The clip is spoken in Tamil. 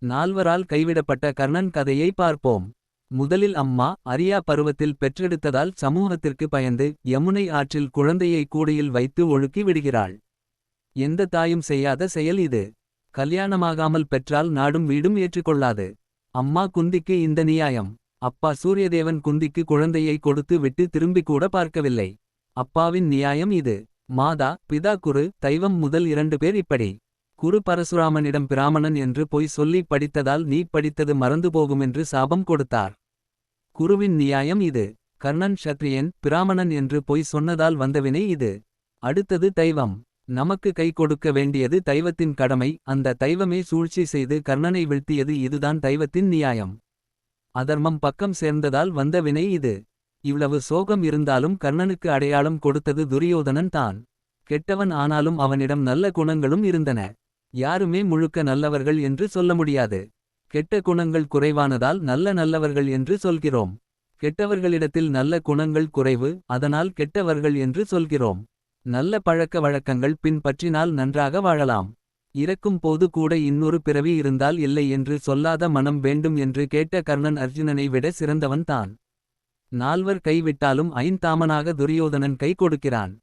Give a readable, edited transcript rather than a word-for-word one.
நால்வரால் கைவிடப்பட்ட கர்ணன் கதையை பார்ப்போம். முதலில் அம்மா அரியா பருவத்தில் பெற்றெடுத்ததால் சமூகத்திற்கு பயந்து யமுனை ஆற்றில் குழந்தையை கூடையில் வைத்து ஒழுக்கி விடுகிறாள். எந்த தாயும் செய்யாத செயல் இது. கல்யாணமாகாமல் பெற்றால் நாடும் வீடும் ஏற்றுக்கொள்ளாது. அம்மா குந்திக்கு இந்த நியாயம். அப்பா சூரியதேவன் குந்திக்கு குழந்தையை கொடுத்து விட்டு திரும்பி கூட பார்க்கவில்லை. அப்பாவின் நியாயம் இது. மாதா பிதா குரு தெய்வம் முதல் 2 பேர் இப்படி. குரு பரசுராமனிடம் பிராமணன் என்று பொய் சொல்லி படித்ததால் நீ படித்தது மறந்து போகுமென்று சாபம் கொடுத்தார். குருவின் நியாயம் இது. கர்ணன் க்ஷத்ரியன் பிராமணன் என்று பொய் சொன்னதால் வந்தவினை இது. அடுத்தது தெய்வம். நமக்கு கை கொடுக்க வேண்டியது தெய்வத்தின் கடமை. அந்த தெய்வமே சூழ்ச்சி செய்து கர்ணனை வீழ்த்தியது. இதுதான் தெய்வத்தின் நியாயம். அதர்மம் பக்கம் சேர்ந்ததால் வந்த வினை இது. இவ்வளவு சோகம் இருந்தாலும் கர்ணனுக்கு அடையாளம் கொடுத்தது துரியோதனன் தான். கெட்டவன் ஆனாலும் அவனிடம் நல்ல குணங்களும் இருந்தன. யாருமே முழுக்க நல்லவர்கள் என்று சொல்ல முடியாது. கெட்ட குணங்கள் குறைவானதால் நல்லவர்கள் என்று சொல்கிறோம். கெட்டவர்களிடத்தில் நல்ல குணங்கள் குறைவு, அதனால் கெட்டவர்கள் என்று சொல்கிறோம். நல்ல பழக்க வழக்கங்கள் பின்பற்றினால் நன்றாக வாழலாம். இறக்கும் போது கூட இன்னொரு பிறவி இருந்தால் இல்லை என்று சொல்லாத மனம் வேண்டும் என்று கேட்ட கர்ணன் அர்ஜுனனை விட சிறந்தவன் தான். நால்வர் கைவிட்டாலும் ஐந்தாமனாக துரியோதனன் கை கொடுக்கிறான்.